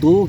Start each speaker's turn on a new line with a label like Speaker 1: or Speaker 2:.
Speaker 1: 2